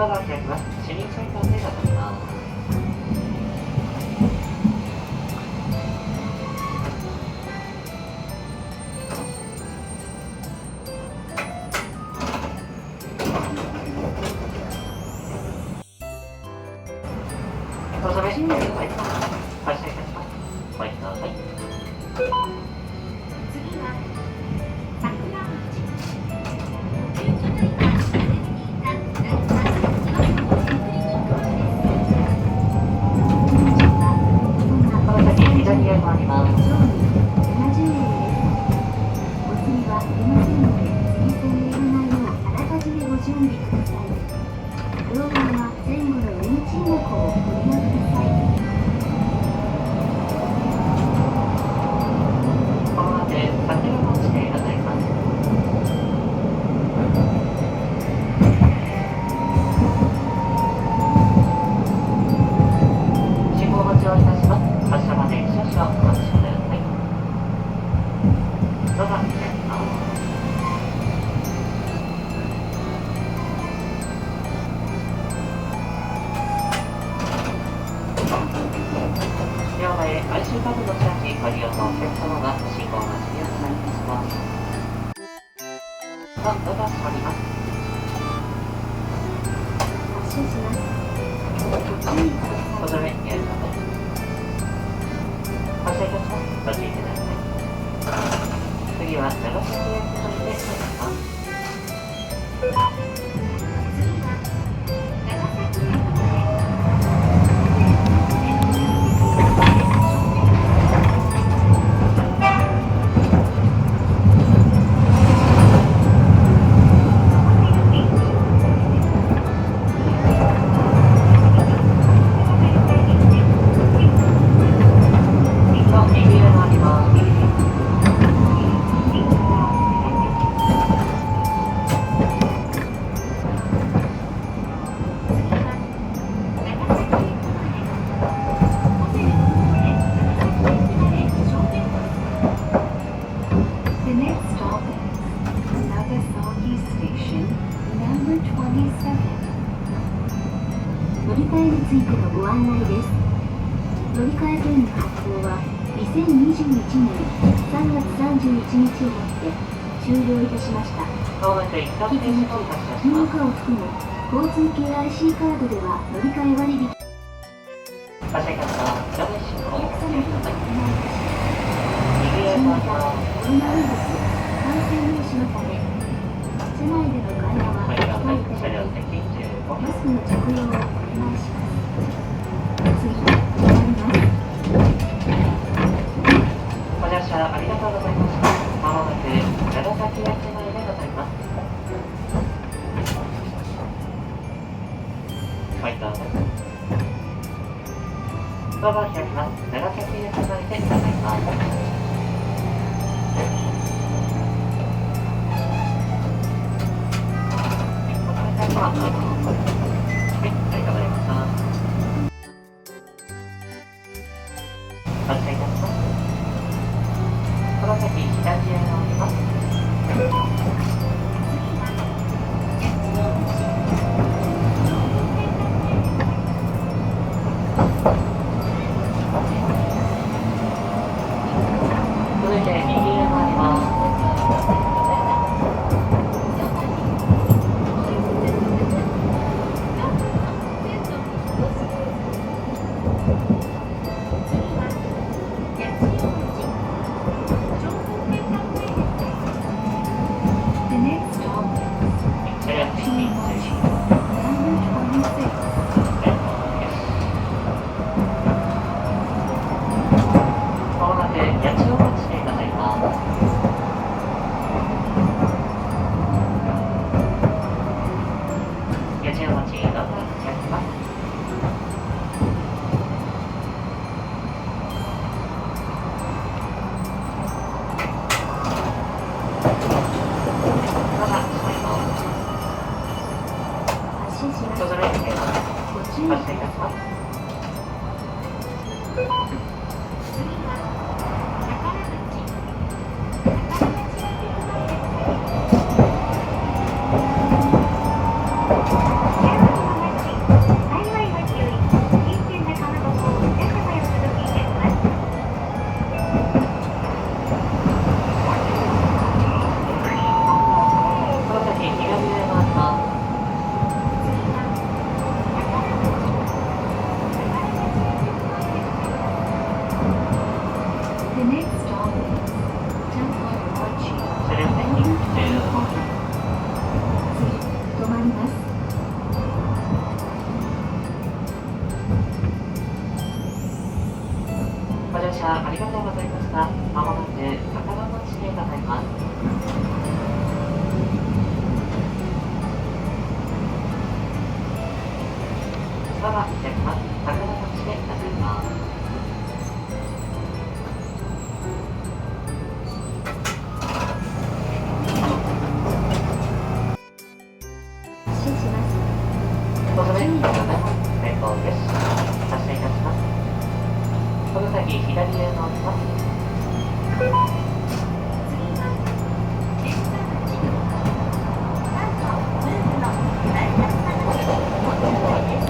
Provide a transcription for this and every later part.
ドアが開きます。主任サイトを手が取ります。お止め、発車いたします。ご覧ください。次は桜町。この先左へ回ります。70円です。お釣りはありませんので、次線に行かないようあらかじめご準備ください。両側は前後の上に沈黙をご利用ください。この後、桜町でございます。信号待ちをいたします。発車まで少々お待ちください。ドアが開きます。両前、IC カードのチャージご利用のお客様は信号待ちでお願いいたします。ドアが閉まります。発車します。ご注意ください。お止め、やります。発車いたします。ご注意ください。次は長崎駅までございます。次は長崎駅まで。右へ回ります。The next stop is Nagasaki Station, number 27. 乗り換えについてのご案内です。乗り換え券の発行は2021年3月31日をもって終了いたしました。まもなく一旦引き続停止を発車き、します。その他を含む交通系 IC カードでは乗り換え割引発車いたします。両面信号をお客様におお付けください。願いいたします。右へ新回り型ます。コロナウイルス感染防止のため、車内での会話はご利用の控えていた車両だき、席15マ番。スクの着用をお願いします。次、終わります。ご乗車ありがとうございました。まもなく長崎駅前でございます。はい、どうぞ。ドアが開きます。長崎駅前でございます。お疲れ様。はい、ありがとうございました。発車いたします。この先左へ回ります。続いて右へ回ります。The next stop is 車両席 Station 10 number 26. まもなく八千代町でございます。八千代町、ドアが開きます。ドアが閉まります。発車します。お止め、ご注意く発車いたしださい。ます。次は宝町。宝町駅まで。両席15キロ。止まります。ご乗車ありがとうございました。まもなく高田町へ向かいます。次は先発高田町で向かいます。発車します。ご乗車成功です。発車いたします。この先左へ乗ります。次は列車8両。関東ムーブの大学長崎ご注意です。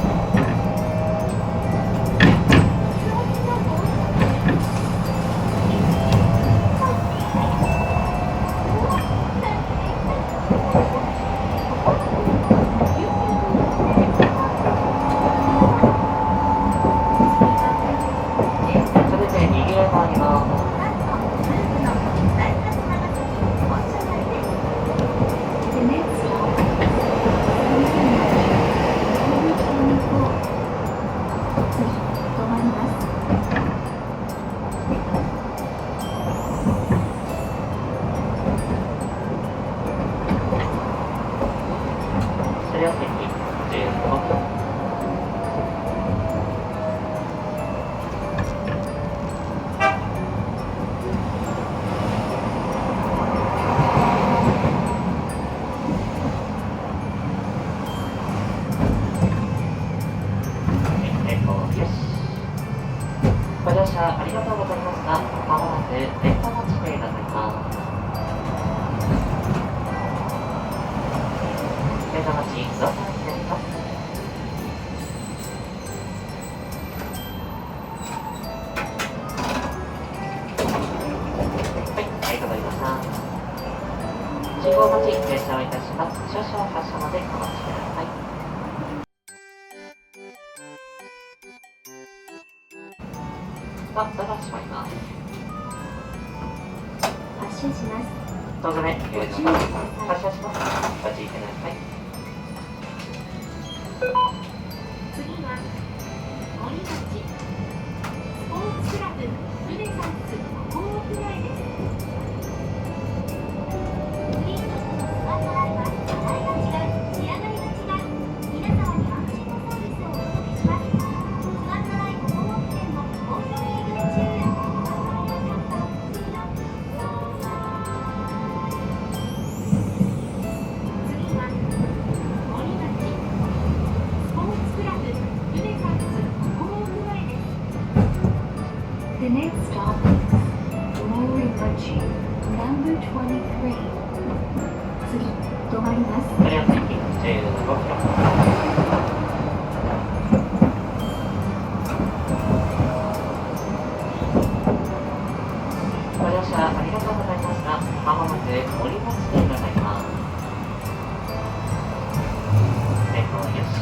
それで右へ回ります。車両席15キロ。ご乗車ありがとうございました。まもなく列車の地点へ向かいます。列車の地どうぞ失礼します。はい、ありがとうございました。信号待ち停車をいたします。少々発車までお待ちください。ドアが閉まります。発車します。どうぞね、ご注意ください。発車します。ご注意ください。次は森町スポーツクラブルネサンス5号屋内です。フリーのスマートライは課題が違う、仕上がりが違う、皆様に安心なサービスをお届けします。スマートライ5号店の好評営業中やお買い物やキャンペーン次の次は森町スポーツクラブルネサンス5号屋内です。The next stop is Morimochi, number 23. 次、止まります。車両席15キロ。ご乗車ありがとうございました。まもなく森町へ向かいます。成功よし。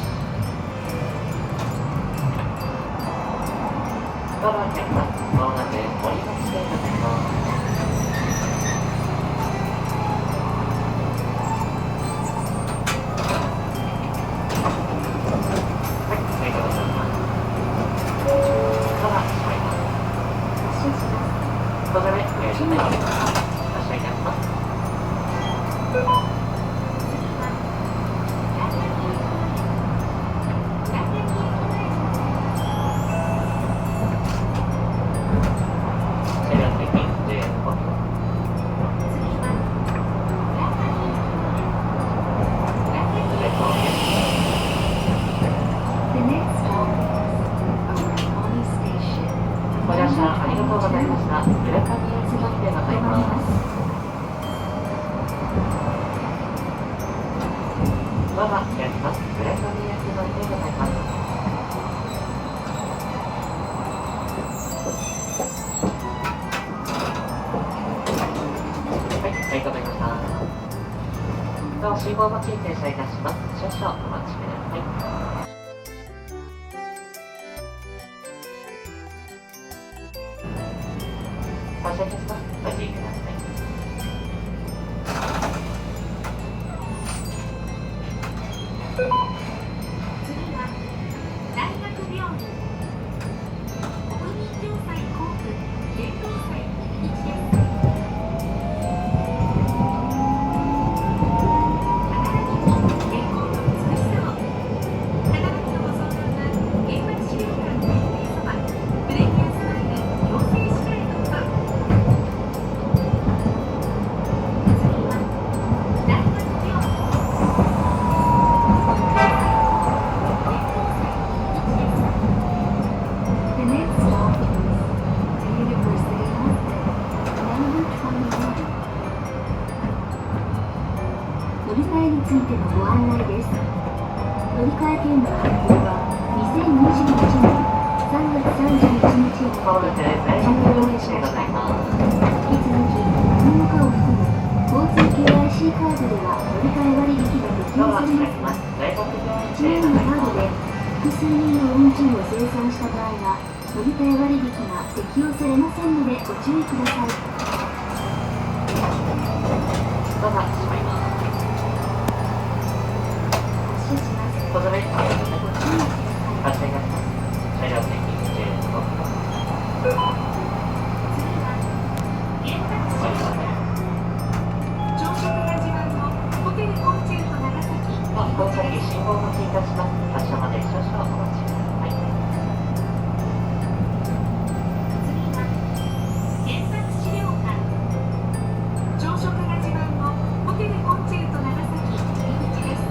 ドアが開きます。まもなく森町へ向かいます。はい、ありがとうございます。ドアが閉まります。発車します。どうぞね、お願いします。発車いたします。次は浦谷駅前です。浦谷駅前です。車両席15キロ。次は浦谷駅前。浦谷駅成功前。よし。The next stop is Orakami Station. ご乗車ありがとうございました。浦上駅まで向かいます。ドアが開きます。浦上駅まで向かいます。はい、ありがとうございました。では信号待ち停車いたします。少々お待ちください。発車いたします。ご注意ください。り換えについてのご案内です。乗り換え券の発行は2021年3月31日をまもなく全国運賃がございます。引き続き何者かを含む交通系 IC カードでは乗り換え割引が適ドア用され開きます。ますが、全国運1名の賃がございカードでます。複数人の運賃を生産した場合は乗り換え割引が適用されませんのでご注意ください。ドア閉まります。発車します。小爪ありがとうございごます。注意ください。発車いたします。車両席15分。次は原発すいません。朝食が自慢のホテルコンチェルト長崎この先信号待ちいたします。発車まで少々お待ちください。次は原発資料館朝食が自慢のホテルコンチェルト長崎入り口です。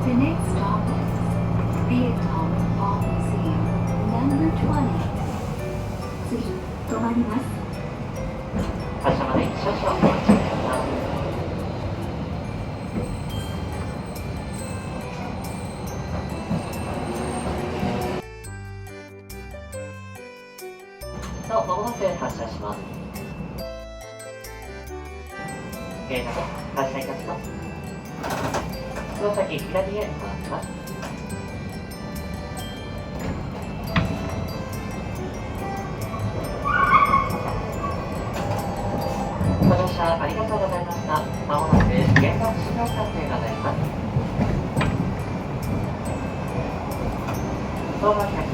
The next stop is The Atomic Bomb Museum No. 20. 次止まります。発車まで少々お待ちください。まもなく発車します。発車いたします。その先左へ向かいます。ご乗車ありがとうございました。まもなく原爆資料館でございます。ドアが開き